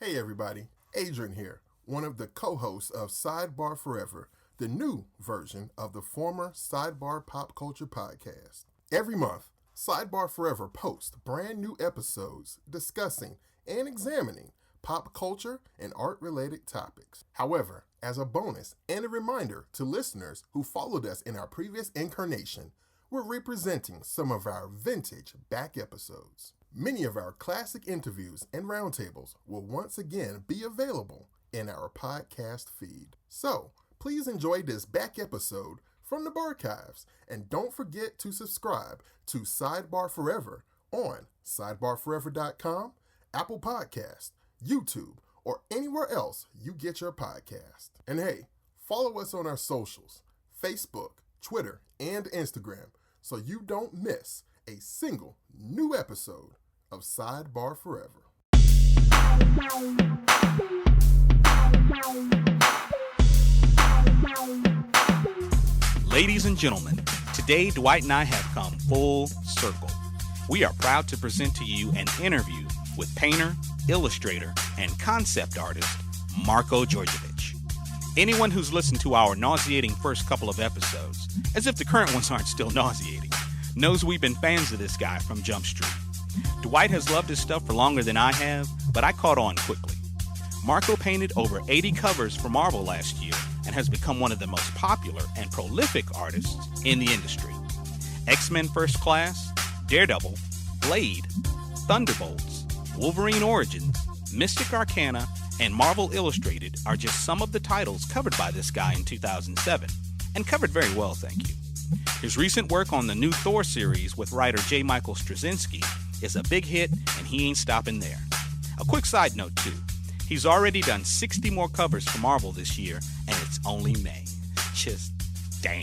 Hey everybody, Adrian here, one of the co-hosts of Sidebar Forever, the new version of the former Sidebar Pop Culture podcast. Every month, Sidebar Forever posts brand new episodes discussing and examining pop culture and art-related topics. However, as a bonus and a reminder to listeners who followed us in our previous incarnation, we're representing some of our vintage back episodes. Many of our classic interviews and roundtables will once again be available in our podcast feed. So, please enjoy this back episode from the Barchives, and don't forget to subscribe to Sidebar Forever on sidebarforever.com, Apple Podcast, YouTube, or anywhere else you get your podcast. And hey, follow us on our socials, Facebook, Twitter, and Instagram, so you don't miss a single new episode of Sidebar Forever. Ladies and gentlemen, today Dwight and I have come full circle. We are proud to present to you an interview with painter, illustrator, and concept artist Marko Djurdjevic. Anyone who's listened to our nauseating first couple of episodes, as if the current ones aren't still nauseating, knows we've been fans of this guy from Jump Street. Dwight has loved his stuff for longer than I have, but I caught on quickly. Marko painted over 80 covers for Marvel last year and has become one of the most popular and prolific artists in the industry. X-Men First Class, Daredevil, Blade, Thunderbolts, Wolverine Origins, Mystic Arcana, and Marvel Illustrated are just some of the titles covered by this guy in 2007, and covered very well, thank you. His recent work on the new Thor series with writer J. Michael Straczynski is a big hit, and he ain't stopping there. A quick side note, too. He's already done 60 more covers for Marvel this year, and it's only May. Just damn.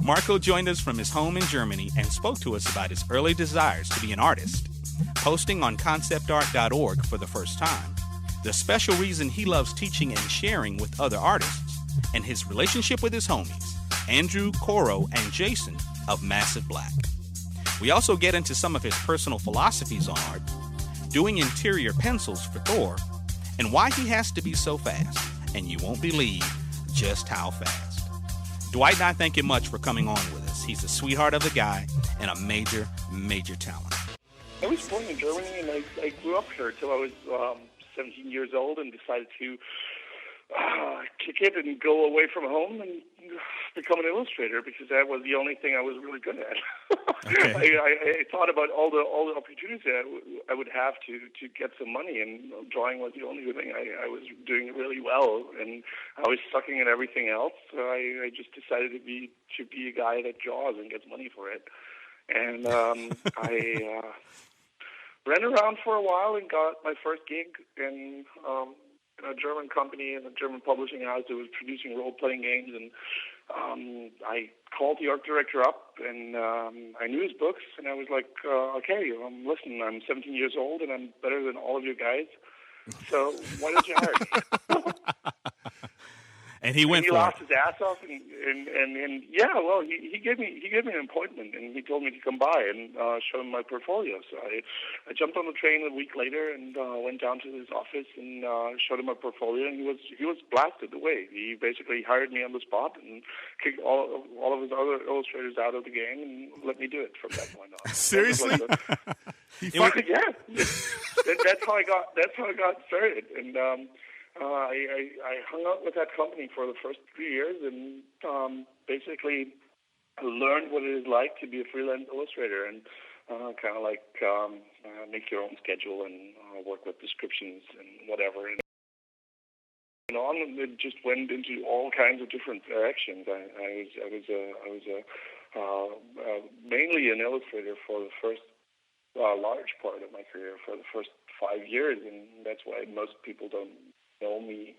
Marko joined us from his home in Germany and spoke to us about his early desires to be an artist, posting on conceptart.org for the first time, the special reason he loves teaching and sharing with other artists, and his relationship with his homies, Andrew, Coro, and Jason of Massive Black. We also get into some of his personal philosophies on art, doing interior pencils for Thor, and why he has to be so fast, and you won't believe just how fast. Dwight and I thank him much for coming on with us. He's a sweetheart of a guy and a major, major talent. I was born in Germany, and I grew up here till I was 17 years old and decided to kick it and go away from home and become an illustrator because that was the only thing I was really good at. Okay. I thought about all the opportunities that I would have to get some money, and drawing was the only thing I was doing really well, and I was sucking at everything else. So I just decided to be a guy that draws and gets money for it. And I ran around for a while and got my first gig in a German company, in a German publishing house that was producing role-playing games, and I called the art director up, and I knew his books, and I was like, okay, listen, I'm 17 years old, and I'm better than all of you guys, so why don't you hire me? And he went he for laughed it. his ass off, and yeah, well, he gave me an appointment, and he told me to come by and show him my portfolio. So I jumped on the train a week later and went down to his office and showed him my portfolio, and he was blasted away. He basically hired me on the spot and kicked all of his other illustrators out of the game and let me do it from that point on. Seriously? Yeah, that's how I got started, and I hung out with that company for the first 3 years and basically learned what it is like to be a freelance illustrator and kind of like make your own schedule and work with descriptions and whatever. And it just went into all kinds of different directions. I was mainly an illustrator for the first large part of my career, for the first 5 years, and that's why most people don't know me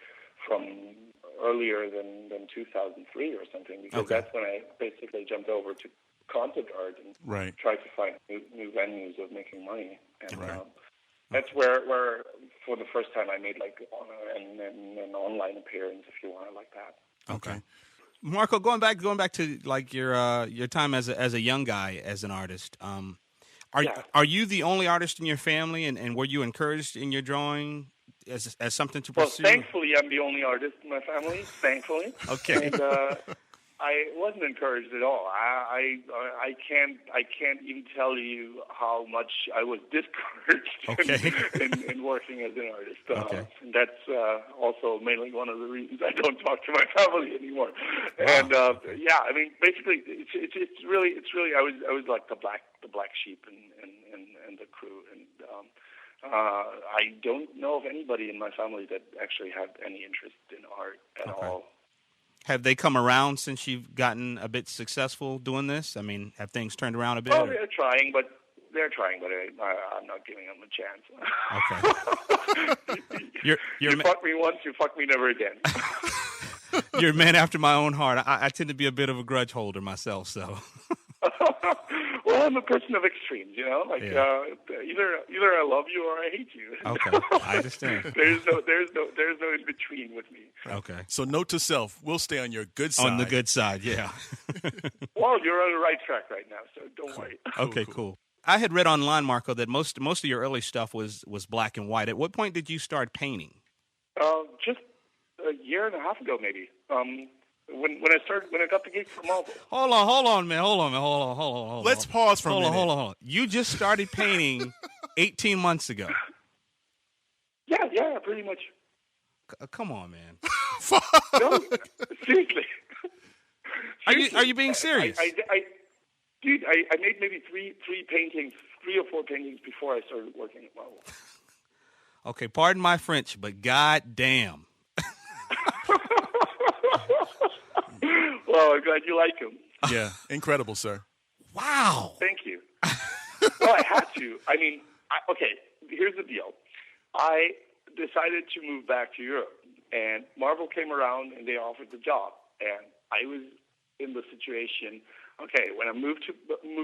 from earlier than 2003 or something, because Okay. that's when I basically jumped over to concept art and Right. tried to find new venues of making money. And Right. that's where for the first time I made like an online appearance, if you want it like that. Okay. Marko, going back to like your time as a young guy as an artist, Yeah. are you the only artist in your family, and were you encouraged in your drawing as something to Well, pursue? thankfully, I'm the only artist in my family. Thankfully. Okay. And I wasn't encouraged at all. I can't even tell you how much I was discouraged in working as an artist. Okay. That's also mainly one of the reasons I don't talk to my family anymore. Wow. And yeah, I mean, basically, it's really I was like the black sheep and the crew. And I don't know of anybody in my family that actually had any interest in art at all. Have they come around since you've gotten a bit successful doing this? I mean, have things turned around a bit? Oh, they're trying, but I'm not giving them a chance. Okay. You fuck me once, you fuck me never again. You're a man after my own heart. I tend to be a bit of a grudge holder myself, so. Well, I'm a person of extremes, you know. Like either I love you or I hate you. Okay, I understand. There's no in between with me. Okay. So note to self: we'll stay on your good side. On the good side, yeah. Well, you're on the right track right now, so don't worry. Okay, cool. I had read online, Marko, that most of your early stuff was black and white. At what point did you start painting? Just a year and a half ago, maybe. When I got the gig for Marvel. Hold on, man. Hold on. Let's pause for a minute. Hold on. You just started painting 18 months ago. Yeah, pretty much. Come on, man. No, seriously. Are you being serious? Dude, I made maybe three or four paintings before I started working at Marvel. Okay, pardon my French, but god damn. Well, I'm glad you like them. Yeah, incredible, sir. Wow. Thank you. Well, I had to. I mean, okay, here's the deal. I decided to move back to Europe, and Marvel came around, and they offered the job. And I was in the situation, okay, when I moved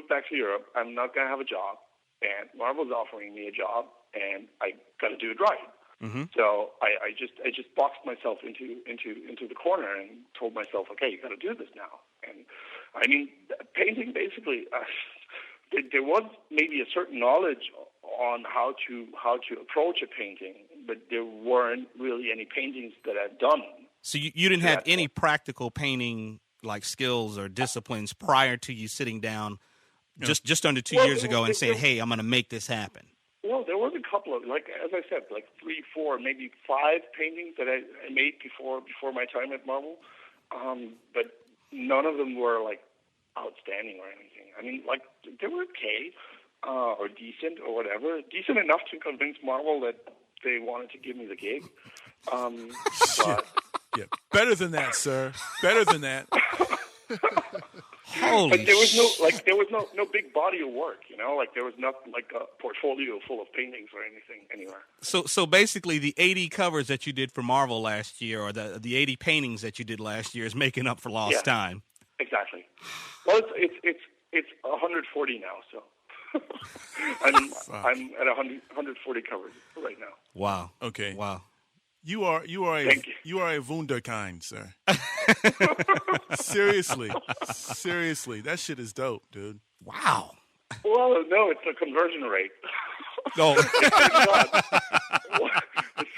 back to Europe, I'm not going to have a job, and Marvel's offering me a job, and I got to do it right. Mm-hmm. So I just boxed myself into the corner and told myself, okay, you got to do this now. And I mean, painting basically, there was maybe a certain knowledge on how to approach a painting, but there weren't really any paintings that I've done. So you didn't have any practical painting like skills or disciplines prior to you sitting down just under 2 years ago and saying, hey, I'm going to make this happen. Well, there was a couple of, like, as I said, like 3, 4, maybe 5 paintings that I made before my time at Marvel, but none of them were, like, outstanding or anything. I mean, like, they were okay or decent or whatever, decent enough to convince Marvel that they wanted to give me the gig. But yeah, better than that, sir. Better than that. Holy but there was no big body of work, you know, like there was not like a portfolio full of paintings or anything anywhere. So basically the 80 covers that you did for Marvel last year, or the 80 paintings that you did last year, is making up for lost time. Exactly. Well, it's 140 now, so I'm at 140 covers right now. Wow. Okay. Wow. You are a wunderkind, sir. Seriously, that shit is dope, dude. Wow. Well, no, it's a conversion rate. No. I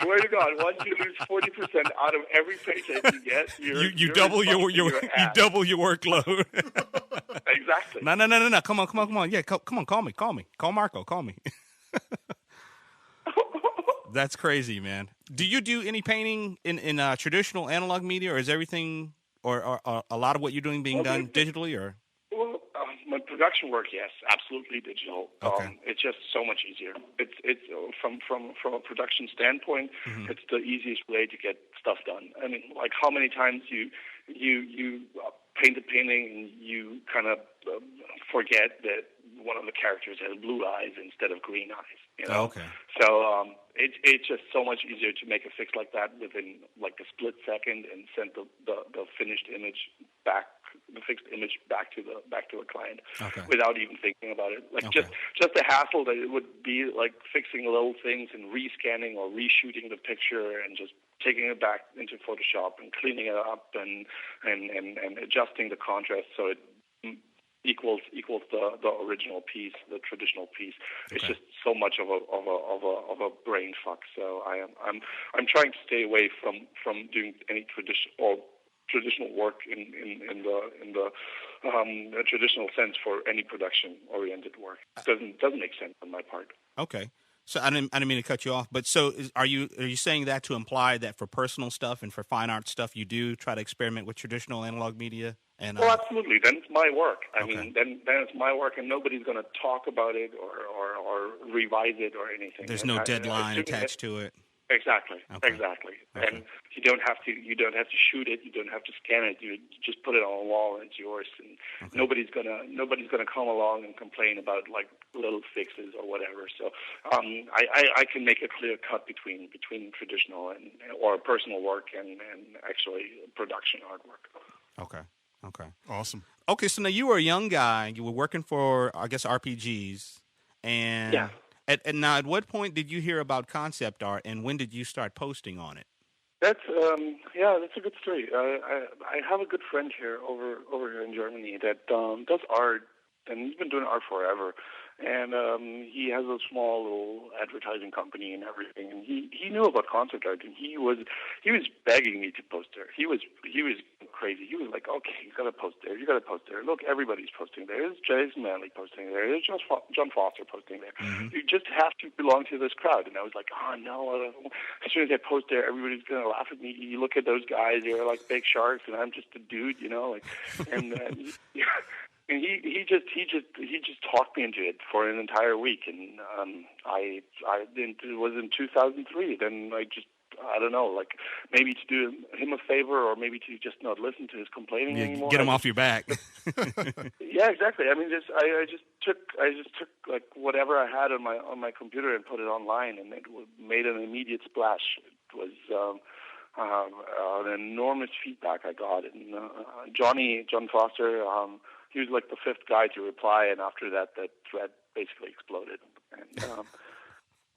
swear to God, once you lose 40% out of every paycheck you get, you double your you double your workload. Exactly. No. Come on. Yeah, come on. Call me. Call Marko. Call me. That's crazy, man. Do you do any painting in traditional analog media, or is everything, or a lot of what you're doing being done digitally, or? Well, my production work, yes, absolutely digital. Okay. It's just so much easier. It's from a production standpoint, it's the easiest way to get stuff done. I mean, like how many times you paint a painting and you kind of forget that one of the characters has blue eyes instead of green eyes. You know? Okay. So it's just so much easier to make a fix like that within like a split second and send the finished image back, the fixed image back to the client without even thinking about it. Like just the hassle that it would be like fixing little things and rescanning or reshooting the picture and just taking it back into Photoshop and cleaning it up and adjusting the contrast so it equals the original piece, the traditional piece. It's just so much of a brain fuck. So I'm trying to stay away from doing any traditional work in the traditional sense for any production oriented work. It doesn't make sense on my part. Okay. So I didn't mean to cut you off, but so are you saying that to imply that for personal stuff and for fine art stuff, you do try to experiment with traditional analog media? And well, absolutely. Then it's my work. I mean, then it's my work, and nobody's going to talk about it or revise it or anything. There's no deadline attached to it. Exactly. And you don't have to shoot it. You don't have to scan it. You just put it on a wall and it's yours. And nobody's gonna come along and complain about like little fixes or whatever. So I can make a clear cut between traditional or personal work and actually production artwork. Okay. Awesome. Okay, so now you were a young guy. You were working for, I guess, RPGs, and yeah. And now, at what point did you hear about concept art, and when did you start posting on it? That's a good story. I have a good friend here over here in Germany that does art, and he's been doing art forever. And he has a small little advertising company and everything. And he knew about concept art, and he was begging me to post there. He was crazy. He was like, okay, you got to post there. You got to post there. Look, everybody's posting there. There's Jason Manley posting there. There's John Foster posting there. Mm-hmm. You just have to belong to this crowd. And I was like, oh no. As soon as I post there, everybody's gonna laugh at me. You look at those guys; they're like big sharks, and I'm just a dude, you know. Like, and and he just talked me into it for an entire week, and it was in 2003. Then I don't know, like maybe to do him a favor, or maybe to just not listen to his complaining anymore. Get him off your back. Yeah, exactly. I mean, I just took like whatever I had on my computer and put it online, and it made an immediate splash. It was an enormous feedback I got, and John Foster. He was like the fifth guy to reply, and after that thread basically exploded. And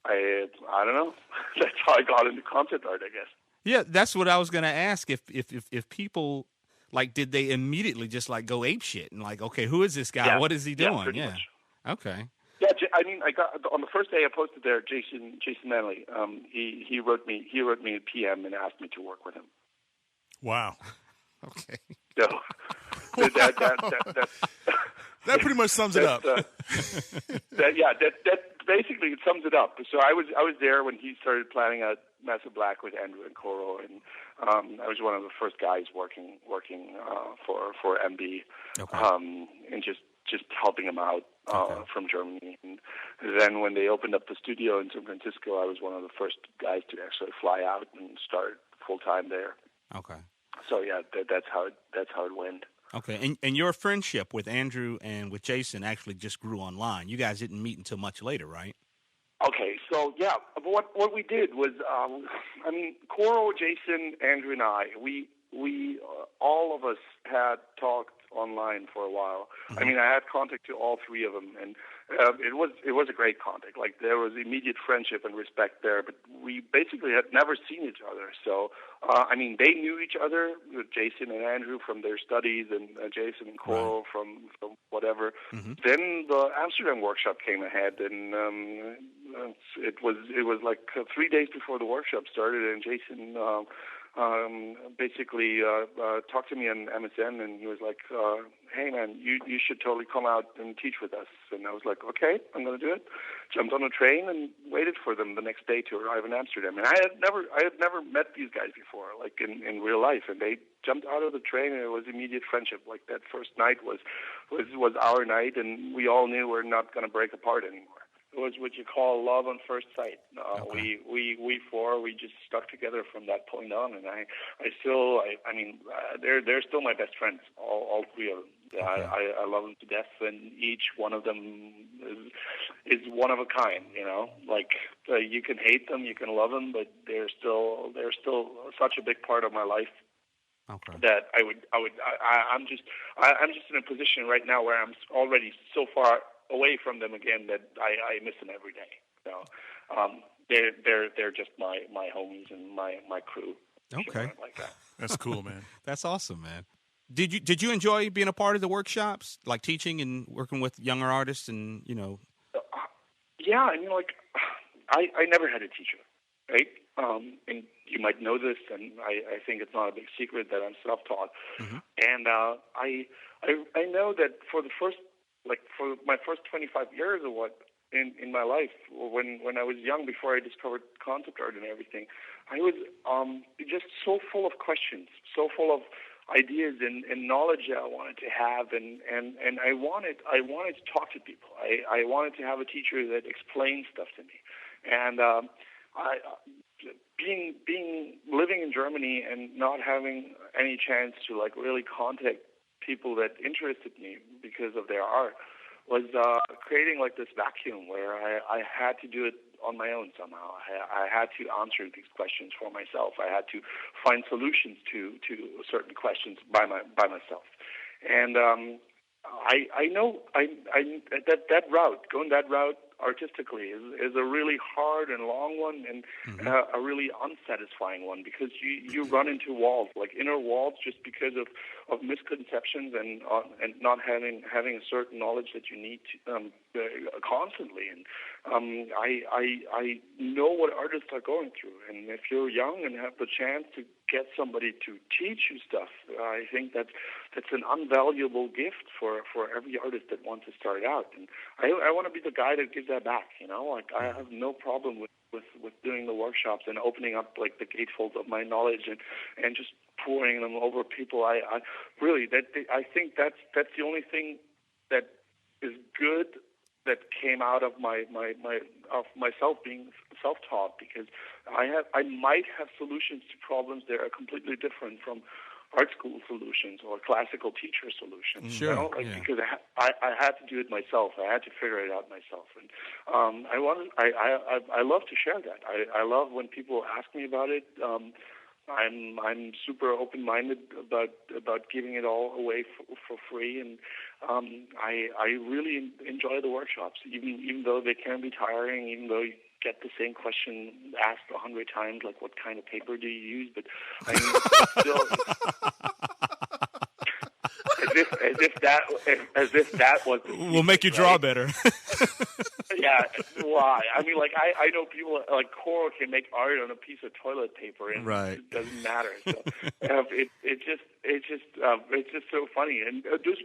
I don't know. That's how I got into concept art, I guess. Yeah, that's what I was going to ask. If people like, did they immediately just like go ape shit and like, okay, who is this guy? Yeah. What is he doing? Yeah, much. Okay. Yeah, I mean, I got on the first day I posted there. Jason Manley. He wrote me a PM and asked me to work with him. Wow. Okay. So that pretty much sums it up. That basically it sums it up. So I was there when he started planning out Massive Black with Andrew and Coro, and I was one of the first guys working for MB, and just helping him out from Germany. And then when they opened up the studio in San Francisco, I was one of the first guys to actually fly out and start full time there. Okay. So yeah, that's how it went. Okay, and your friendship with Andrew and with Jason actually just grew online. You guys didn't meet until much later, right? Okay, so yeah, what we did was, I mean, Coro, Jason, Andrew, and I, we all of us had talked online for a while. Mm-hmm. I mean, I had contact to all three of them, and it was a great contact. Like, there was immediate friendship and respect there, but we basically had never seen each other. So, I mean, they knew each other, Jason and Andrew, from their studies, and Jason and Coro from whatever. Mm-hmm. Then the Amsterdam workshop came ahead, and it was like 3 days before the workshop started, and Jason basically talked to me on MSN, and he was like, hey man, you should totally come out and teach with us. And I was like, okay, I'm going to do it. Jumped on a train and waited for them the next day to arrive in Amsterdam. And I had never met these guys before, like in real life. And they jumped out of the train, and it was immediate friendship. Like, that first night was our night, and we all knew we're not going to break apart anymore. It was what you call love on first sight. Okay. We four just stuck together from that point on, and I mean, they're still my best friends, all three of them. Okay. I love them to death, and each one of them is one of a kind. You know, like, you can hate them, you can love them, but they're still such a big part of my life. Okay. That I'm just in a position right now where I'm already so far away from them again that I miss them every day. So they're just my homies and my crew. Okay. Like that. That's cool, man. That's awesome, man. Did you enjoy being a part of the workshops, like teaching and working with younger artists, and Yeah, I mean, like, I never had a teacher, right? And you might know this, and I think it's not a big secret that I'm self-taught. Mm-hmm. And I know that for my first 25 years or what in my life, when I was young, before I discovered concept art and everything, I was just so full of questions, so full of ideas and knowledge that I wanted to have, and I wanted to talk to people. I wanted to have a teacher that explained stuff to me, and living in Germany and not having any chance to like really contact people that interested me because of their art was creating like this vacuum where I had to do it on my own somehow. I had to answer these questions for myself. I had to find solutions to certain questions by myself. And I know that route, going that route artistically is a really hard and long one, and a really unsatisfying one, because you run into walls, like inner walls, just because of misconceptions and not having a certain knowledge that you need to, constantly. And I know what artists are going through, and if you're young and have the chance to get somebody to teach you stuff, I think that's an invaluable gift for every artist that wants to start out. And I want to be the guy that gives that back. Like, I have no problem with doing the workshops and opening up like the gatefolds of my knowledge and just pouring them over people. I think that's the only thing that is good that came out of myself being self-taught, because I might have solutions to problems that are completely different from art school solutions or classical teacher solutions. Sure. Because I had to do it myself. I had to figure it out myself, and I love to share that. I love when people ask me about it. I'm super open-minded about giving it all away for free, and I really enjoy the workshops, even though they can be tiring, even though you get the same question asked 100 times, like what kind of paper do you use? But I mean, still, as if that was the will make you draw better. Yeah, why? I mean, like I know people like Coral can make art on a piece of toilet paper, and it doesn't matter. So it's just so funny. And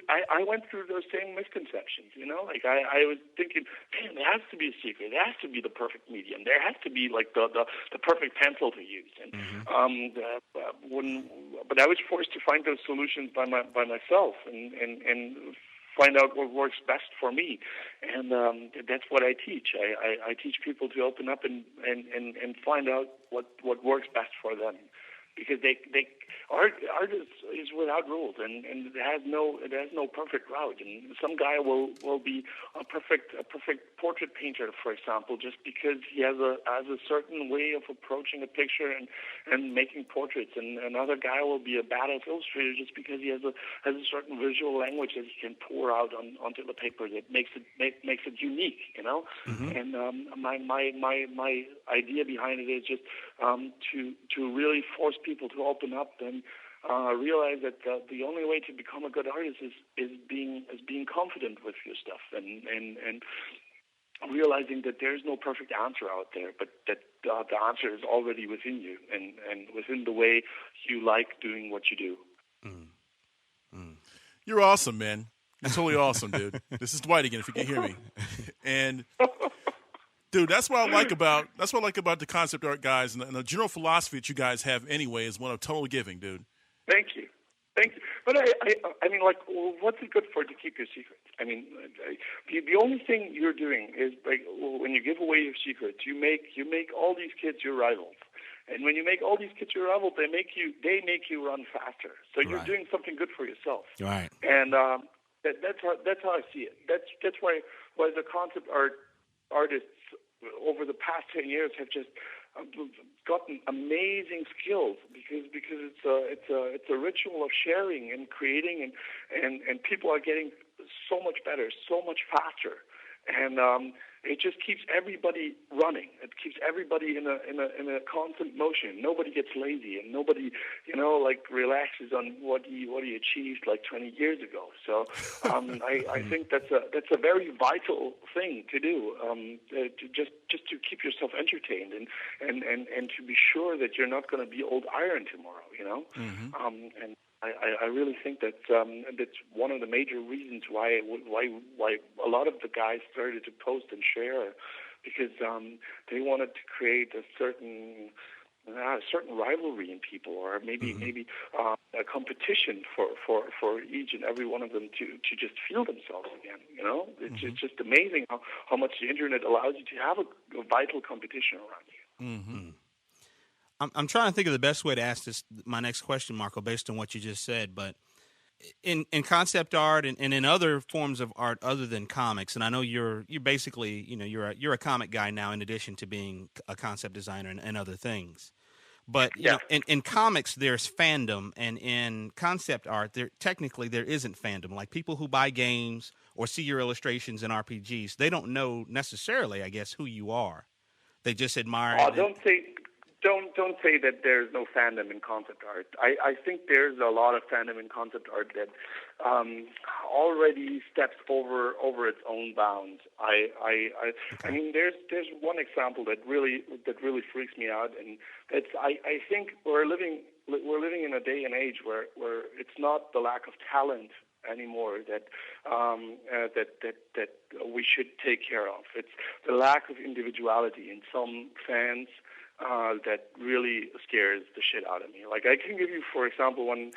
I went through those same misconceptions. Like I was thinking, man, there has to be a secret. There has to be the perfect medium. There has to be like the perfect pencil to use. And but I was forced to find those solutions by myself and find out what works best for me, and that's what I teach. I teach people to open up and find out what works best for them, because art is without rules, and it has no perfect route. And some guy will be a perfect portrait painter, for example, just because he has a certain way of approaching a picture and making portraits. And another guy will be a badass illustrator just because he has a certain visual language that he can pour out onto the paper that makes it unique. And my idea behind it is just to really force people to open up and realize that the only way to become a good artist is being confident with your stuff and realizing that there's no perfect answer out there, but that the answer is already within you and within the way you like doing what you do. You're awesome, man. You're totally awesome, dude. This is Dwight again, if you can hear me. And dude, that's what I like about the concept art guys, and the general philosophy that you guys have anyway is one of total giving, dude. Thank you. But I mean, like, what's it good for to keep your secrets? I mean, the only thing you're doing is, like, when you give away your secrets, you make all these kids your rivals. And when you make all these kids your rivals, they make you run faster. So you're doing something good for yourself. Right. And that's how I see it. That's why the concept artists over the past 10 years have just gotten amazing skills because it's a ritual of sharing and creating, and people are getting so much better, so much faster. And it just keeps everybody running. It keeps everybody in a constant motion. Nobody gets lazy, and nobody, relaxes on what he achieved like 20 years ago. So I think that's a very vital thing to do, to just to keep yourself entertained and to be sure that you're not going to be old iron tomorrow. And I really think that that's one of the major reasons why a lot of the guys started to post and share, because they wanted to create a certain rivalry in people, or maybe a competition for each and every one of them to just feel themselves again. It's just amazing how much the internet allows you to have a vital competition around you. Mm-hmm. I'm trying to think of the best way to ask my next question, Marko, based on what you just said. But in concept art and in other forms of art other than comics, and I know you're basically you're a comic guy now, in addition to being a concept designer and other things. But in comics there's fandom, and in concept art there isn't fandom. Like people who buy games or see your illustrations in RPGs, they don't know necessarily, I guess, who you are. They just admire. Don't say that there's no fandom in concept art. I think there's a lot of fandom in concept art that already steps over its own bounds. I mean, there's one example that really freaks me out, and that's I think we're living in a day and age where it's not the lack of talent anymore that we should take care of. It's the lack of individuality in some fans that really scares the shit out of me. Like, I can give you, for example, one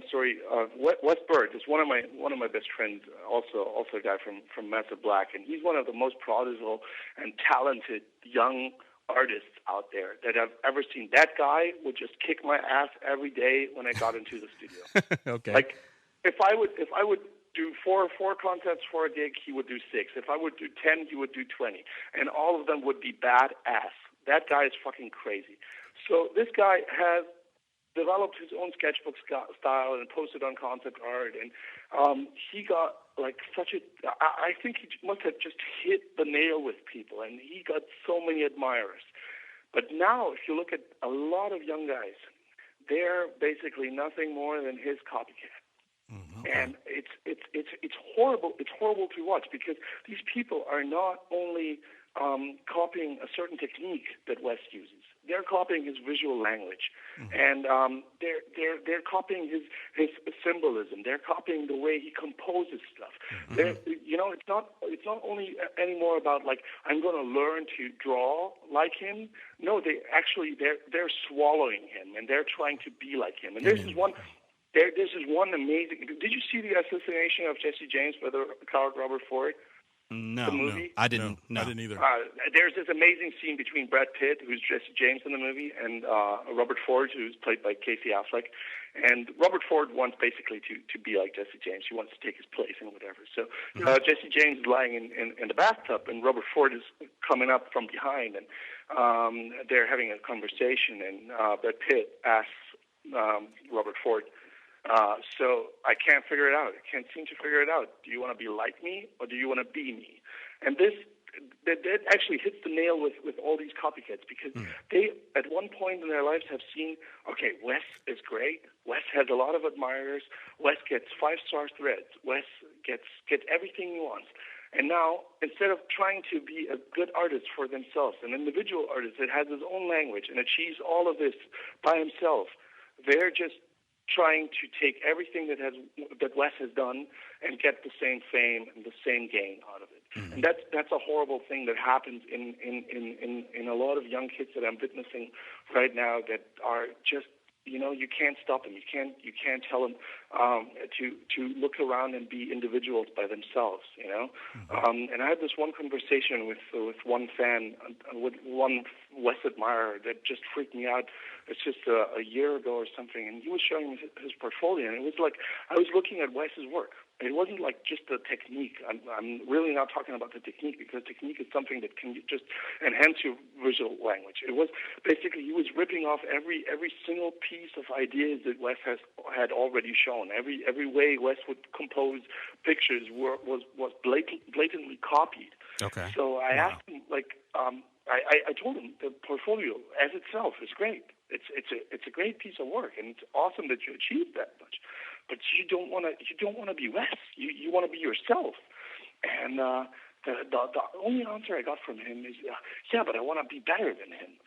story. Wes Bird is one of my best friends, also a guy from Massive Black, and he's one of the most prodigal and talented young artists out there that I've ever seen. That guy would just kick my ass every day when I got into the studio. Okay. Like, if I would do four concepts for a gig, he would do 6. If I would do 10, he would do 20, and all of them would be badass. That guy is fucking crazy. So this guy has developed his own sketchbook style and posted on concept art, and he got like I think he must have just hit the nail with people, and he got so many admirers. But now, if you look at a lot of young guys, they're basically nothing more than his copycat. Mm-hmm. And it's horrible. It's horrible to watch, because these people are not only copying a certain technique that Wes uses. They're copying his visual language, mm-hmm. and they're copying his symbolism. They're copying the way he composes stuff. Mm-hmm. It's not only anymore about like, I'm going to learn to draw like him. No, they're swallowing him, and they're trying to be like him. And this is one amazing. Did you see the assassination of Jesse James by the coward Robert Ford? No, the movie? I didn't. No. I didn't either. There's this amazing scene between Brad Pitt, who's Jesse James in the movie, and Robert Ford, who's played by Casey Affleck. And Robert Ford wants basically to be like Jesse James. He wants to take his place and whatever. So Jesse James is lying in the bathtub, and Robert Ford is coming up from behind, and they're having a conversation. And Brad Pitt asks Robert Ford, so I can't figure it out. I can't seem to figure it out. Do you want to be like me, or do you want to be me? And that actually hits the nail with all these copycats, because they, at one point in their lives, have seen, okay, Wes is great. Wes has a lot of admirers. Wes gets 5-star threads. Wes gets everything he wants. And now, instead of trying to be a good artist for themselves, an individual artist that has his own language and achieves all of this by himself, they're just trying to take everything that Wes has done and get the same fame and the same gain out of it. Mm-hmm. And that's a horrible thing that happens in a lot of young kids that I'm witnessing right now, that are just, you can't stop them. You can't tell them to look around and be individuals by themselves. Mm-hmm. And I had this one conversation with one fan, with one Wes admirer, that just freaked me out. It's just a year ago or something, and he was showing me his portfolio, and it was like I was looking at Wes's work. It wasn't like just the technique. I'm really not talking about the technique, because technique is something that can just enhance your visual language. It was basically, he was ripping off every single piece of ideas that Wes had already shown. Every way Wes would compose pictures was blatantly copied. Okay. So I asked him, I told him the portfolio as itself is great. It's a great piece of work, and it's awesome that you achieved that much. But you don't want to be Wes. You want to be yourself. And the only answer I got from him is, yeah, but I want to be better than him.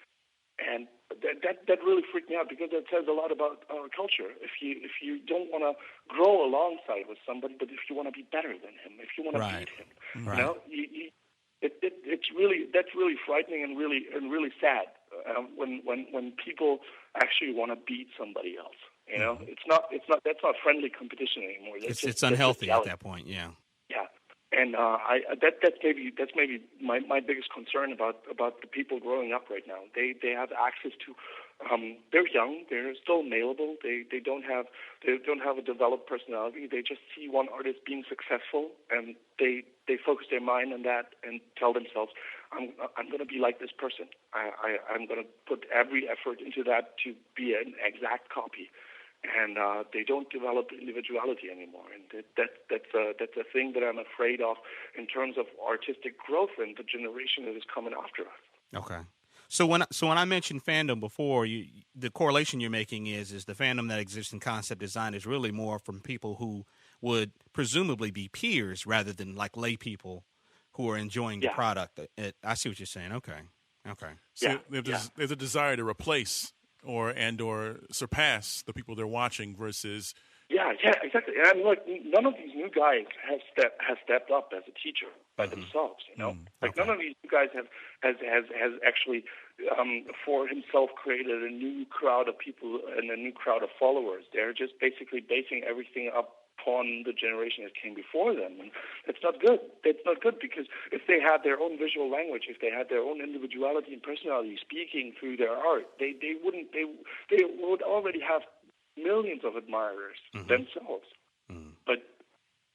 And that really freaked me out, because that says a lot about our culture. If you don't want to grow alongside with somebody, but if you want to be better than him, if you want to beat him, right. you know, that's really frightening and really sad when people actually want to beat somebody else. You know, that's not friendly competition anymore. It's unhealthy at that point. Yeah. Yeah. And that's maybe my biggest concern about the people growing up right now. They have access to, they're young, they're still malleable, they don't have a developed personality. They just see one artist being successful, and they focus their mind on that and tell themselves, I'm going to be like this person. I'm going to put every effort into that to be an exact copy. And they don't develop individuality anymore, and that's a thing that I'm afraid of in terms of artistic growth and the generation that is coming after us. Okay, so when I mentioned fandom before, the correlation you're making is the fandom that exists in concept design is really more from people who would presumably be peers rather than like lay people who are enjoying the product. I see what you're saying. Okay. So there's a desire to replace or surpass the people they're watching versus. Yeah, exactly. And look, none of these new guys have stepped up as a teacher by themselves. You know, none of these new guys has actually for himself created a new crowd of people and a new crowd of followers. They're just basically basing everything up upon the generation that came before them, and it's not good. It's not good, because if they had their own visual language, if they had their own individuality and personality speaking through their art, they would already have millions of admirers themselves. But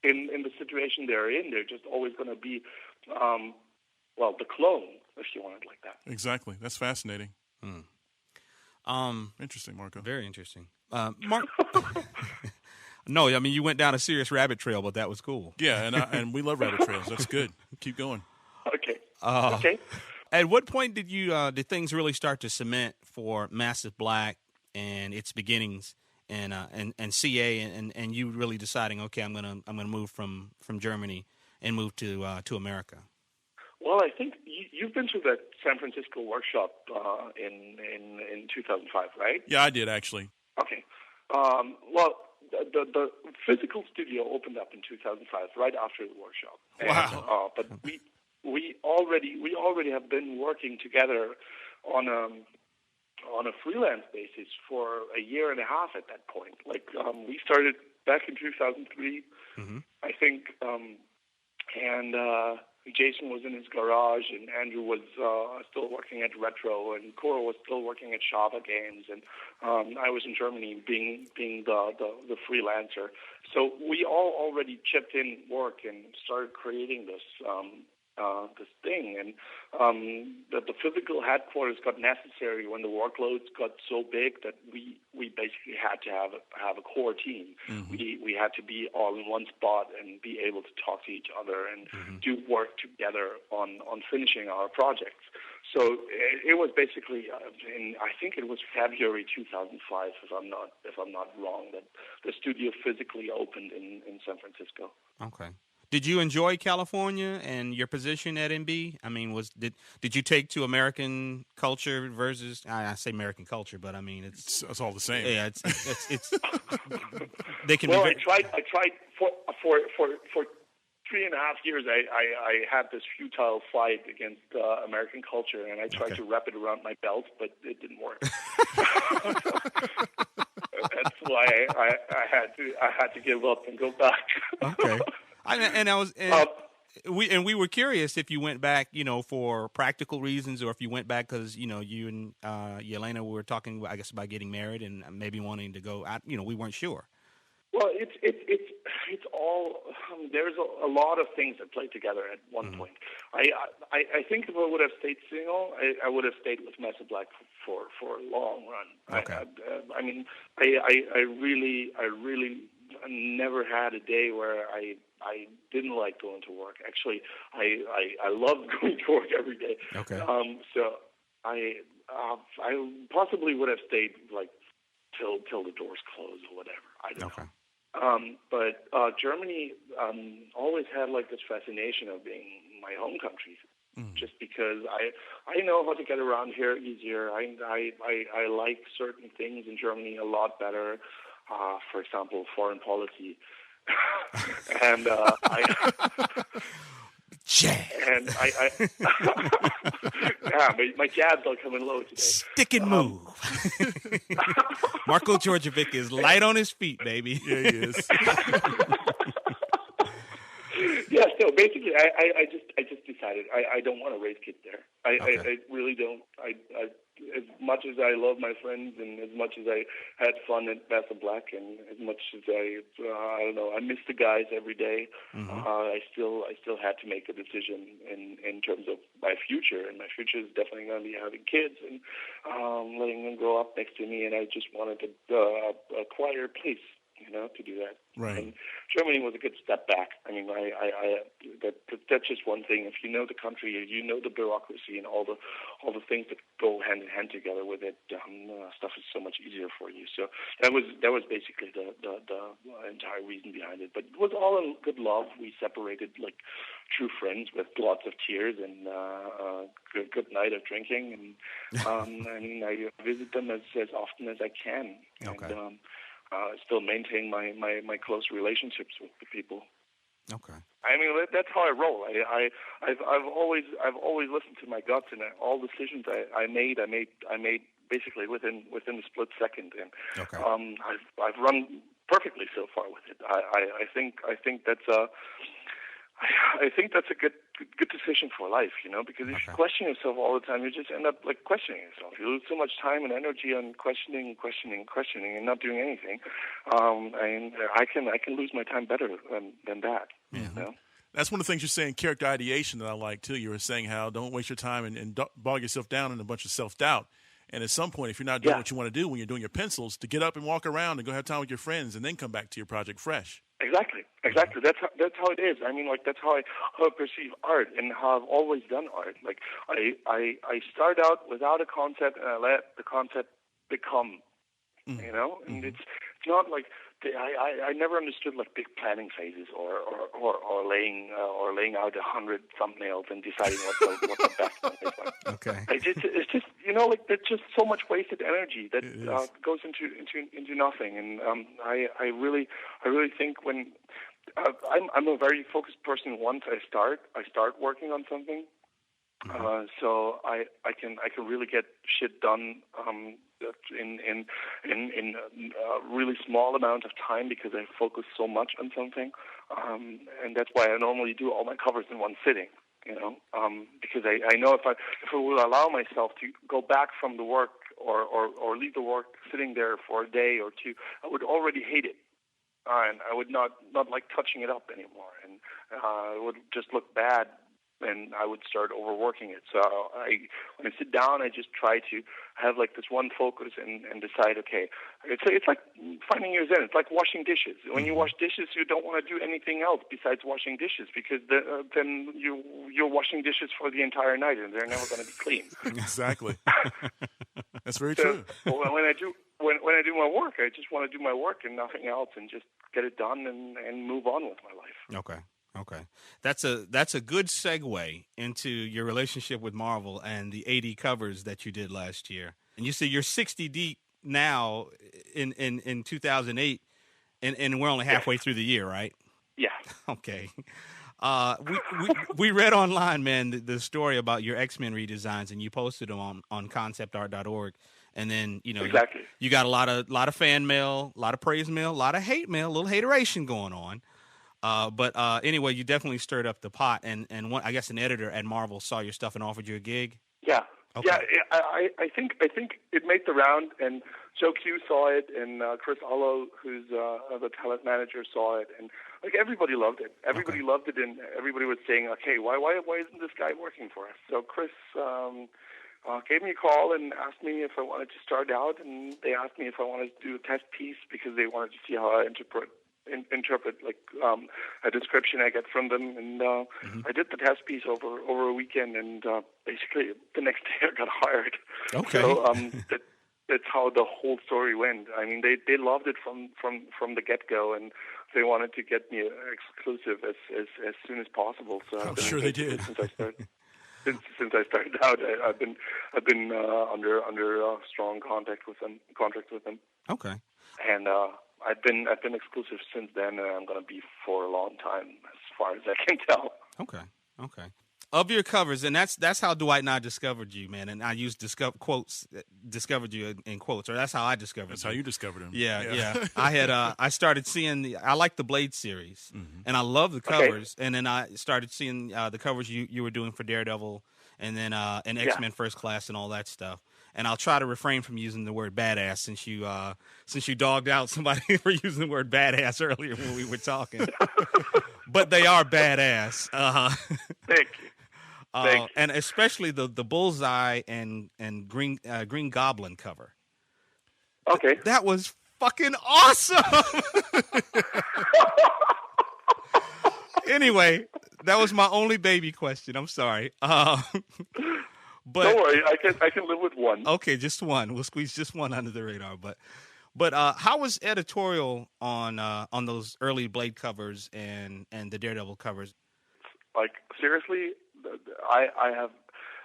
in the situation they're in, they're just always going to be, the clone, if you want it like that. Exactly. That's fascinating. Interesting, Marko. Very interesting. Mark. No, I mean, you went down a serious rabbit trail, but that was cool. Yeah, and we love rabbit trails. That's good. Keep going. Okay. Okay. At what point did things really start to cement for Massive Black and its beginnings, and CA, and you really deciding, okay, I'm gonna move from Germany and move to America? Well, I think you've been to that San Francisco workshop in 2005, right? Yeah, I did actually. Okay. The physical studio opened up in 2005, right after the workshop. Wow! But we already have been working together on a freelance basis for a year and a half at that point. We started back in 2003, I think, and Jason was in his garage, and Andrew was still working at Retro, and Cora was still working at Shaba Games, and I was in Germany being the freelancer. So we all already chipped in work and started creating this thing, and the physical headquarters got necessary when the workloads got so big that we basically had to have a core team. We had to be all in one spot and be able to talk to each other and do work together on finishing our projects. So it was basically I think it was February 2005, if I'm not wrong, that the studio physically opened in San Francisco. Okay. Did you enjoy California and your position at MB? I mean, did you take to American culture versus? I say American culture, but I mean it's all the same. Yeah, it's they can. Well, be very... I tried for 3.5 years. I had this futile fight against American culture, and I tried to wrap it around my belt, but it didn't work. That's why I had to give up and go back. Okay. We were curious if you went back, for practical reasons, or if you went back because you and Jelena were talking, I guess, about getting married and maybe wanting to go out. We weren't sure. Well, it's all. There's a lot of things that play together at one point. I think if I would have stayed single, I would have stayed with Massive Black for a long run. Okay. I really never had a day where I didn't like going to work. Actually, I loved going to work every day. Okay. So I possibly would have stayed like till the doors closed or whatever. I don't know. But Germany always had like this fascination of being my home country, just because I know how to get around here easier. I like certain things in Germany a lot better. For example, foreign policy, and I yeah, my jabs are coming low today. Stick and move. Marko Djurdjevic is light on his feet, baby. Yeah, he is. Yeah, so basically, I just decided I don't want to raise kids there. I really don't. As much as I love my friends and as much as I had fun at Bath and Black and as much as I don't know, I miss the guys every day. I still had to make a decision in terms of my future, and my future is definitely going to be having kids and letting them grow up next to me. And I just wanted to acquire a place, to do that. Right. And Germany was a good step back. I mean, that's just one thing. If you know the country, you know the bureaucracy and all the things that go hand in hand together with it. Stuff is so much easier for you. So that was basically the entire reason behind it. But it was all in good love. We separated like true friends with lots of tears and a good night of drinking. And and I visit them as often as I can. Okay. And, still maintain my close relationships with the people. Okay. I mean, that's how I roll. I've always listened to my guts, and all decisions I made basically within a split second, and Okay. I've run perfectly so far with it. I think that's a good decision for life, because if you question yourself all the time, you just end up like questioning yourself. You lose so much time and energy on questioning, and not doing anything. And I can lose my time better than that. Yeah. That's one of the things you're saying, character ideation, that I like too. You were saying how don't waste your time and bog yourself down in a bunch of self-doubt. And at some point, if you're not doing what you want to do when you're doing your pencils, to get up and walk around and go have time with your friends and then come back to your project fresh. Exactly. That's how it is. I mean, like that's how I perceive art and how I've always done art. Like I start out without a concept and I let the concept become, and it's not like I never understood like big planning phases or laying out 100 thumbnails and deciding what the best one is. Okay. It's just like there's just so much wasted energy that goes into nothing. And I really think when I'm a very focused person. Once I start working on something. So I can really get shit done in a really small amount of time because I focus so much on something, and that's why I normally do all my covers in one sitting. Because I know if I will allow myself to go back from the work or leave the work sitting there for a day or two, I would already hate it. And I would not like touching it up anymore, and it would just look bad, and I would start overworking it. So when I sit down, I just try to have like this one focus and decide. Okay, it's like finding your zen. It's like washing dishes. When you wash dishes, you don't want to do anything else besides washing dishes because then you're washing dishes for the entire night, and they're never going to be clean. Exactly. That's very true. When I do my work, I just want to do my work and nothing else, and just get it done and move on with my life. Okay. That's a good segue into your relationship with Marvel and the 80 covers that you did last year. And you say you're 60 deep now in 2008, and we're only halfway through the year, right? Yeah. Okay. We read online, man, the story about your X-Men redesigns, and you posted them on conceptart.org. And then, exactly. you got a lot of fan mail, a lot of praise mail, a lot of hate mail, a little hateration going on. But anyway, you definitely stirred up the pot, and I guess an editor at Marvel saw your stuff and offered you a gig. Yeah. Okay. Yeah, I think it made the round, and Joe Q saw it, and Chris Allo, who's the talent manager, saw it, and like everybody loved it. Everybody loved it, and everybody was saying, okay, why isn't this guy working for us? So Chris gave me a call and asked me if I wanted to start out, and they asked me if I wanted to do a test piece because they wanted to see how I interpret interpret like a description I get from them, and I did the test piece over a weekend, and basically the next day I got hired. Okay. So that's how the whole story went. I mean, they loved it from the get-go, and they wanted to get me exclusive as soon as possible. So I'm sure they did. Since I started out, I've been under strong contract with them. Okay. And I've been exclusive since then, and I'm going to be for a long time, as far as I can tell. Okay. Of your covers, and that's how Dwight and I discovered you, man. And I used discovered you in quotes, or that's how I discovered. That's you. how you discovered him. Yeah. I started seeing I like the Blade series, and I love the covers. And then I started seeing the covers you were doing for Daredevil, and then and X-Men First Class and all that stuff. And I'll try to refrain from using the word badass since you dogged out somebody for using the word badass earlier when we were talking. But they are badass. Thank you. And especially the Bullseye and Green Goblin cover. Okay. That was fucking awesome. Anyway, that was my only baby question. I'm sorry. But don't worry, I can live with one. Okay, just one. We'll squeeze just one under the radar. But how was editorial on those early Blade covers and the Daredevil covers? Like, seriously, I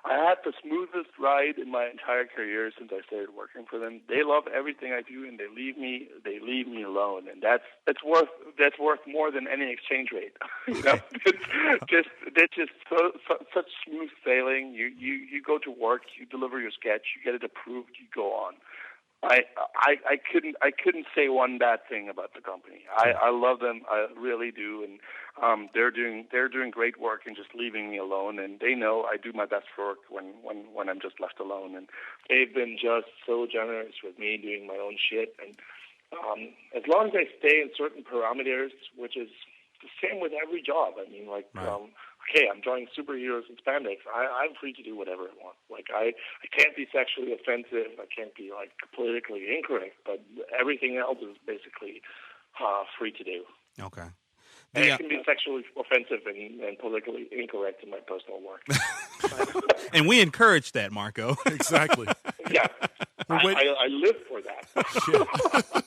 had the smoothest ride in my entire career since I started working for them. They love everything I do, and they leave me alone, and that's worth more than any exchange rate. You know, it's just such smooth sailing. You go to work, you deliver your sketch, you get it approved, you go on. I couldn't say one bad thing about the company. I love them, I really do, and they're doing great work and just leaving me alone. And they know I do my best work when I'm just left alone. And they've been just so generous with me doing my own shit. And as long as I stay in certain parameters, which is the same with every job. I mean, like. Right. Okay, I'm drawing superheroes in spandex. I'm free to do whatever I want. Like, I can't be sexually offensive. I can't be, like, politically incorrect. But everything else is basically free to do. Okay. And it can be sexually offensive and politically incorrect in my personal work. And we encourage that, Marko. Exactly. Yeah. I live for that.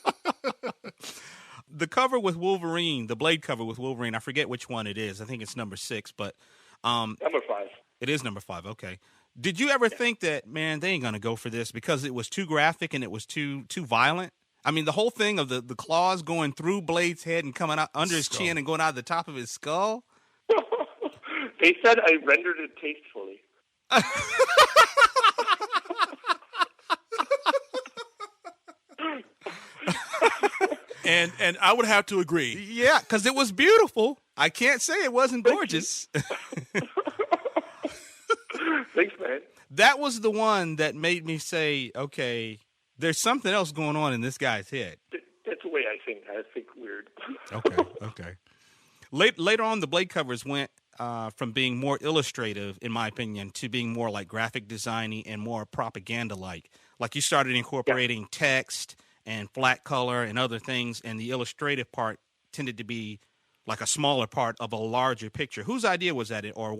The cover with Wolverine, the Blade cover with Wolverine, I forget which one it is. I think it's number 6, but number 5. It is number 5. Okay. Did you ever think that, man, they ain't gonna go for this because it was too graphic and it was too violent? I mean, the whole thing of the claws going through Blade's head and coming out under his chin and going out the top of his skull. They said I rendered it tastefully. And I would have to agree. Yeah, because it was beautiful. I can't say it wasn't gorgeous. Thanks, man. That was the one that made me say, okay, there's something else going on in this guy's head. That's the way I think. I think weird. Okay. Later on, the Blade covers went from being more illustrative, in my opinion, to being more like graphic designy and more propaganda-like. Like you started incorporating text and flat color and other things, and the illustrative part tended to be like a smaller part of a larger picture. Whose idea was that, or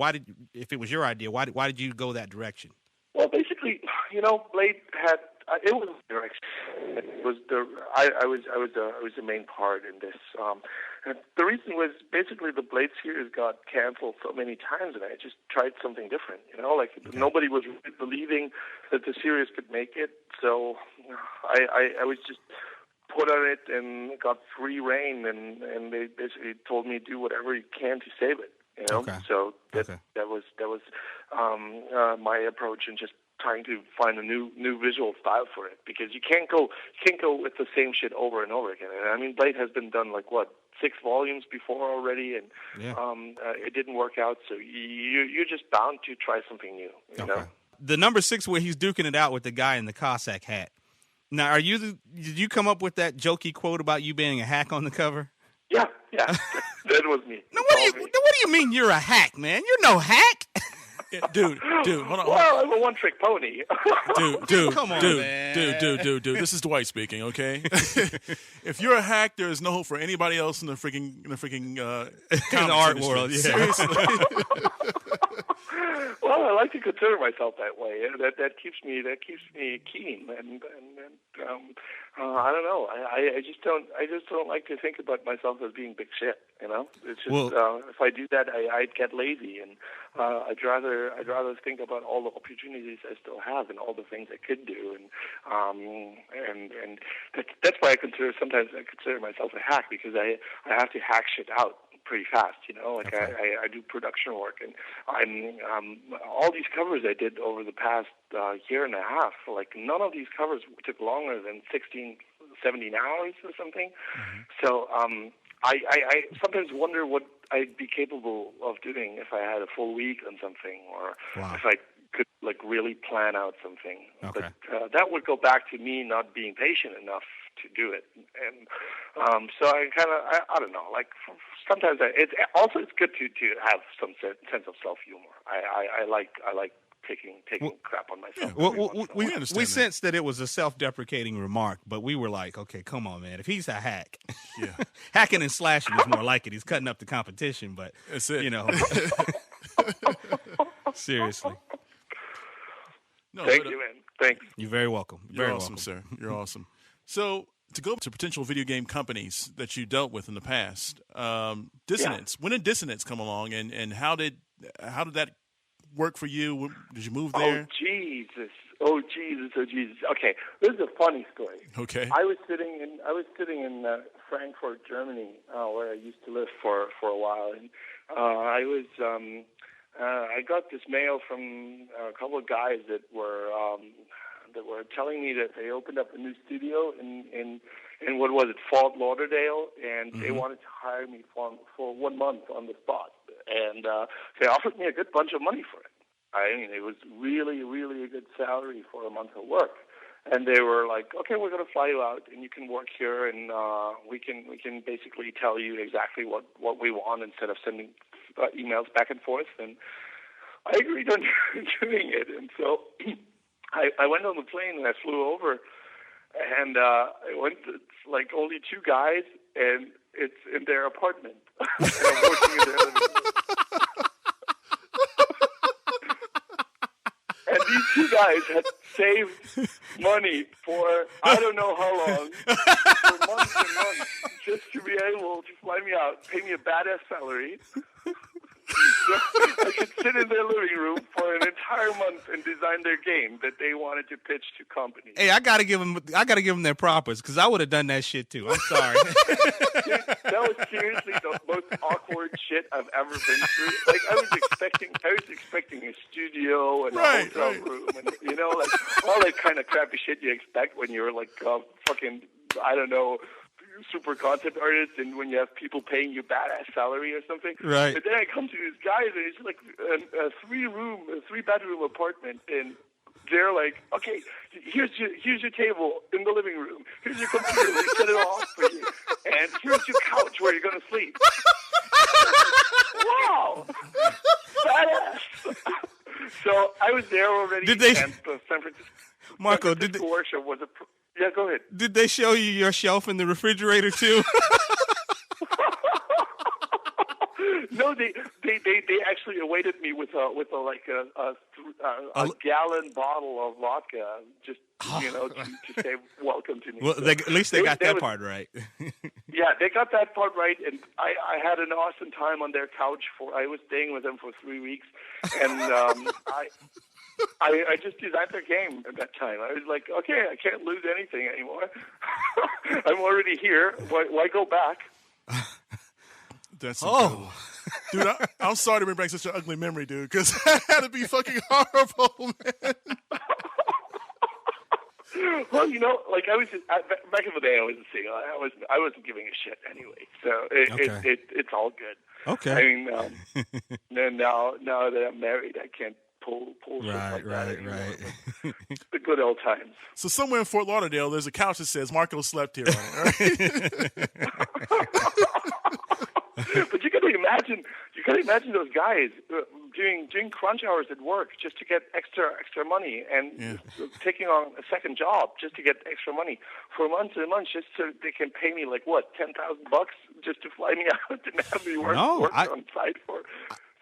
if it was your idea, why did you go that direction? Well, basically, Blade had it was direction. It was I was the main part in this. And the reason was basically the Blade series got canceled so many times, and I just tried something different. Nobody was really believing that the series could make it, so I was just put on it and got free reign, and they basically told me do whatever you can to save it. Okay. So that was my approach, and just trying to find a new visual style for it, because you can't go with the same shit over and over again. And I mean, Blade has been done 6 volumes before already, and it didn't work out. So you're just bound to try something new. You know? The number 6 where he's duking it out with the guy in the Cossack hat. Now, did you come up with that jokey quote about you being a hack on the cover? Yeah, that was me. Now, what do you mean you're a hack, man? You're no hack. Dude, hold on. Well, I'm a one-trick pony. Dude, Come on, man. dude. This is Dwight speaking. Okay, if you're a hack, there is no hope for anybody else in the freaking in the comics art industry. world. Yeah. Seriously. Well, I like to consider myself that way. That keeps me keen, and I don't know. I just don't like to think about myself as being big shit. You know, it's just if I do that, I'd get lazy, and I'd rather think about all the opportunities I still have and all the things I could do, and that's why sometimes I consider myself a hack, because I have to hack shit out pretty fast, you know. Like I do production work, and I'm all these covers I did over the past year and a half. Like none of these covers took longer than 16, 17 hours or something. Mm-hmm. So I sometimes wonder what I'd be capable of doing if I had a full week on something, or if I could like really plan out something. Okay. But that would go back to me not being patient enough to do it, and so I kind of I don't know. Like sometimes it's good to have some sense of self humor. I like taking crap on myself. Well, we that. sensed that it was a self-deprecating remark, but we were like, okay, come on, man. If he's a hack, hacking and slashing is more like it. He's cutting up the competition, but that's it. You know, seriously. No, thank you, man. Thanks. You're very welcome. You're very awesome, welcome. sir. You're awesome. So to go to potential video game companies that you dealt with in the past, Dissonance. When did Dissonance come along, and how did that work for you? Did you move there? Oh Jesus! Okay, this is a funny story. Okay. I was sitting in Frankfurt, Germany, where I used to live for a while, and I got this mail from a couple of guys that were telling me that they opened up a new studio in what was it, Fort Lauderdale, and they wanted to hire me for 1 month on the spot, and they offered me a good bunch of money for it. I mean, it was really, really a good salary for a month of work. And they were like, okay, we're going to fly you out, and you can work here, and we can basically tell you exactly what we want instead of sending emails back and forth. And I agreed on doing it. And so I went on the plane, and I flew over, and I went to, like, only 2 guys, and it's in their apartment. And I'm working in their living room. And these 2 guys had saved money for I don't know how long, for months and months, just to be able to fly me out, pay me a badass salary. So I could sit in their living room for an entire month and design their game that they wanted to pitch to companies. Hey, I gotta give them their propers, because I would have done that shit too. I'm sorry. Dude, that was seriously the most awkward shit I've ever been through. Like I was expecting a studio and a hotel room, and you know, like all that kind of crappy shit you expect when you're like fucking, I don't know, super concept artist, and when you have people paying you badass salary or something. Right. But then I come to these guys, and it's like a 3-bedroom apartment, and they're like, okay, here's your table in the living room. Here's your computer. We set it all up for you. And here's your couch where you're going to sleep. Wow. Badass. So I was there already. Did they, and San Francisco, Marko, workshop was yeah, go ahead. Did they show you your shelf in the refrigerator too? No, they actually awaited me with a gallon bottle of vodka, just to say welcome to me. Well, at least they got that part right. Yeah, they got that part right, and I had an awesome time on their couch. I was staying with them for 3 weeks, and I just designed their game at that time. I was like, okay, I can't lose anything anymore. I'm already here. Why go back? That's incredible. Dude, I'm sorry to bring back such an ugly memory, dude, because that had to be fucking horrible, man. Well, you know, like I was just, back in the day, I was a single. I wasn't giving a shit anyway, so it's all good. Okay. I mean, and now that I'm married, I can't pull shit like that anymore. Right. The good old times. So somewhere in Fort Lauderdale, there's a couch that says Marko slept here on it, right? But you gotta imagine those guys doing crunch hours at work just to get extra money, and taking on a second job just to get extra money for months and months, just so they can pay me like what, $10,000 just to fly me out and have me work on site for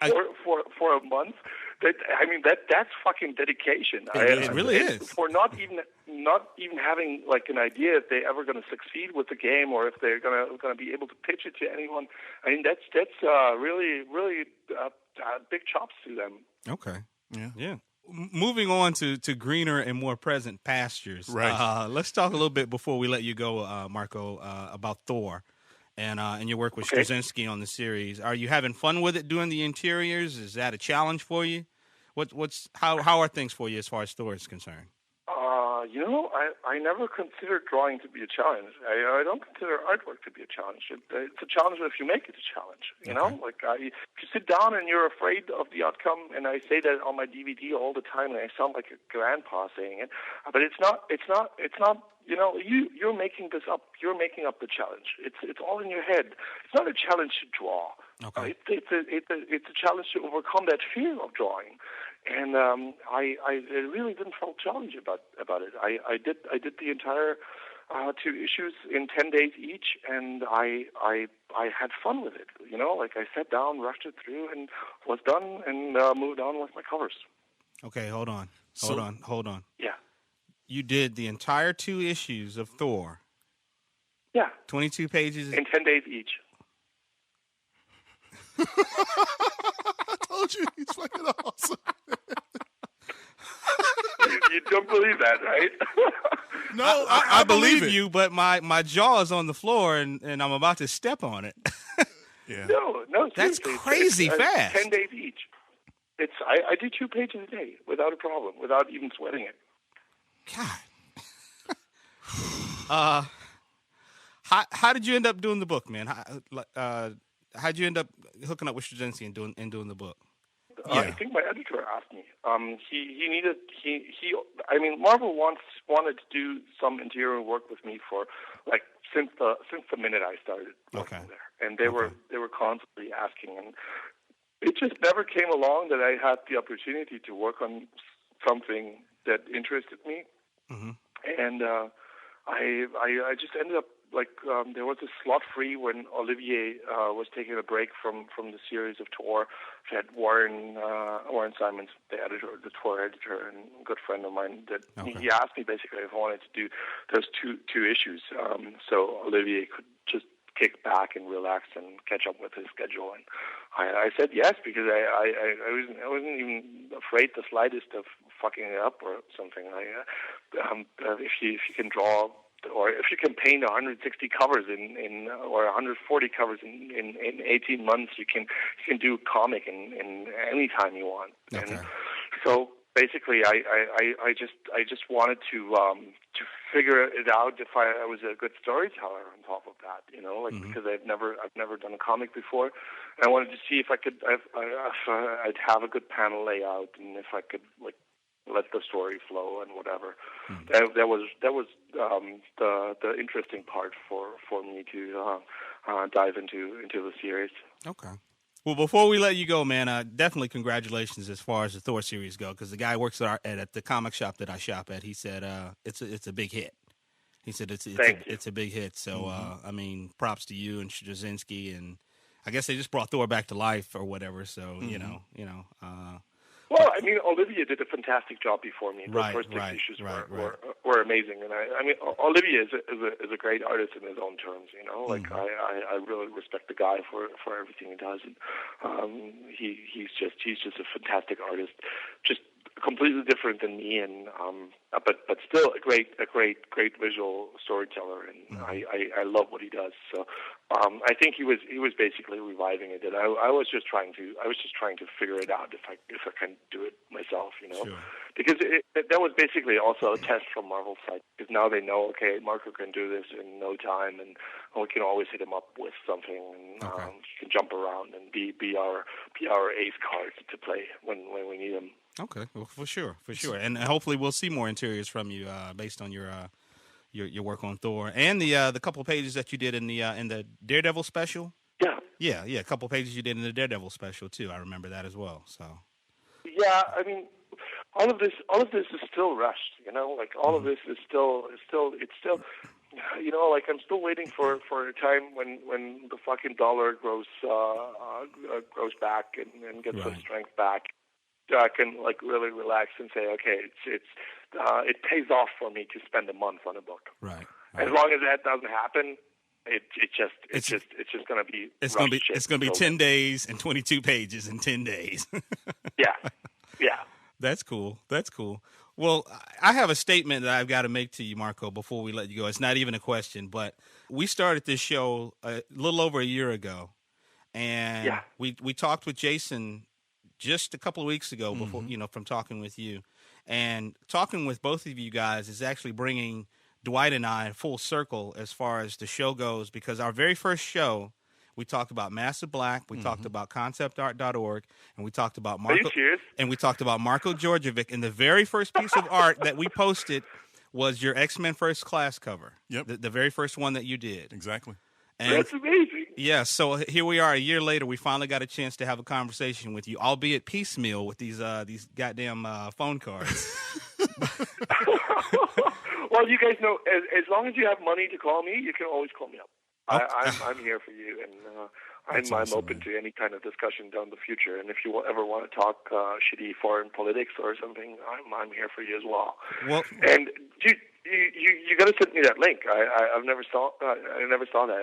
a month. That's fucking dedication. It really is. For not even having like an idea if they're ever going to succeed with the game or if they're going to be able to pitch it to anyone. I mean, that's really big chops to them. Okay. Yeah. Moving on to greener and more present pastures. Right. Let's talk a little bit before we let you go, Marko, about Thor. And your work with Straczynski on the series. Are you having fun with it doing the interiors? Is that a challenge for you? How are things for you as far as Thor is concerned? I never considered drawing to be a challenge. I don't consider artwork to be a challenge. It's a challenge if you make it a challenge. You know, like if you sit down and you're afraid of the outcome, and I say that on my DVD all the time, and I sound like a grandpa saying it, but it's not. You know, you're making this up. You're making up the challenge. It's all in your head. It's not a challenge to draw. Okay. It's a challenge to overcome that fear of drawing. And I really didn't feel challenged about it. I did the entire 2 issues in 10 days each, and I had fun with it. You know, like I sat down, rushed it through, and was done, and moved on with my covers. Okay, hold on. Yeah. You did the entire 2 issues of Thor. Yeah. 22 pages. In 10 days each. I told you he's fucking awesome. You don't believe that, right? No, I believe it. you, but my jaw is on the floor and I'm about to step on it. Yeah. No, that's seriously. crazy fast. 10 days each. I do 2 pages a day without a problem, without even sweating it. God. How did you end up doing the book, man? How'd you end up hooking up with Straczynski and doing the book? I think my editor asked me. Marvel wanted to do some interior work with me for like since the minute I started working there, and they were constantly asking, and it just never came along that I had the opportunity to work on something that interested me, and I just ended up like there was a slot free when Olivier was taking a break from the series of Thor. We had Warren Simons, the Thor editor, and a good friend of mine. He asked me basically if I wanted to do those two issues, so Olivier could just kick back and relax and catch up with his schedule. And I said yes because I wasn't even afraid the slightest of fucking it up or something. If you can draw, or if you can paint 160 covers or 140 covers in 18 months, you can do comic in any time you want. Okay. And so basically, I just wanted to figure it out if I was a good storyteller on top of that, you know, like because I've never done a comic before, and I wanted to see if I'd have a good panel layout and if I could like let the story flow and whatever. That was the interesting part for me to dive into the series. Okay. Well, before we let you go, man, definitely congratulations as far as the Thor series go, because the guy works at the comic shop that I shop at. He said it's a big hit. He said it's a big hit. So I mean, props to you and Straczynski, and I guess they just brought Thor back to life or whatever. So you know. Well, I mean, Olivier did a fantastic job before me. The first 6 issues were amazing, and I mean, Olivier is a great artist in his own terms. You know, like I really respect the guy for everything he does, and he's just a fantastic artist, just completely different than me, and but still a great visual storyteller, and I love what he does. So I think he was basically reviving it, and I was just trying to figure it out if I can do it myself, you know, because that was basically also a test from Marvel's side, because now they know, okay, Marko can do this in no time, and we can always hit him up with something, and he can jump around and be our ace card to play when we need him. Okay, well, for sure, and hopefully we'll see more interiors from you based on your work on Thor and the couple of pages that you did in the Daredevil special. Yeah. Yeah, a couple pages you did in the Daredevil special too. I remember that as well. So. Yeah, I mean, all of this is still rushed. Like all of this is still, it's still, like I'm still waiting for a time when the fucking dollar grows back and gets some strength back. I can like really relax and say, okay, it pays off for me to spend a month on a book. Right. As long as that doesn't happen, it's just going to be it's going to be 10 days and 22 pages in 10 days. Yeah. That's cool. Well, I have a statement that I've got to make to you, Marko, before we let you go. It's not even a question, but we started this show a little over a year ago, and we talked with Jason just a couple of weeks ago before, from talking with you. And talking with both of you guys is actually bringing Dwight and I full circle as far as the show goes, because our very first show, we talked about Massive Black, we talked about conceptart.org, and we talked about Marko Djurdjevic. And the very first piece of art that we posted was your X-Men First Class cover. Yep. The very first one that you did. Exactly. And, that's amazing. Yeah, so here we are a year later. We finally got a chance to have a conversation with you, albeit piecemeal with these goddamn phone cards. Well, you guys know, as long as you have money to call me, you can always call me up. Okay. I'm here for you, and I'm open to any kind of discussion down the future. And if you ever want to talk shitty foreign politics or something, I'm here for you as well. Well, and you got to send me that link. I never saw that.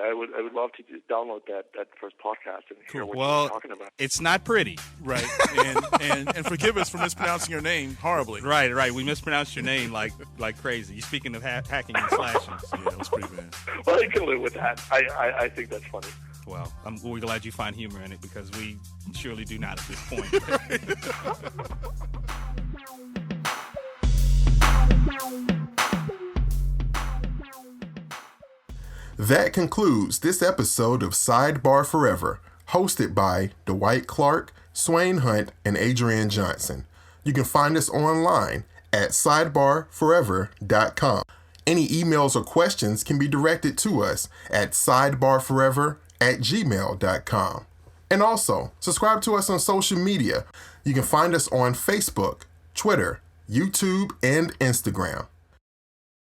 I would love to download that first podcast and hear what you're talking about. It's not pretty, right? And forgive us for mispronouncing your name horribly. Right. We mispronounced your name like crazy. You speaking of hacking and slashing? Yeah, it was pretty bad. Well, I can live with that. I think that's funny. Well, we're glad you find humor in it, because we surely do not at this point. That concludes this episode of Sidebar Forever, hosted by Dwight Clark, Swain Hunt, and Adrienne Johnson. You can find us online at sidebarforever.com. Any emails or questions can be directed to us at sidebarforever@gmail.com. And also, subscribe to us on social media. You can find us on Facebook, Twitter, YouTube, and Instagram.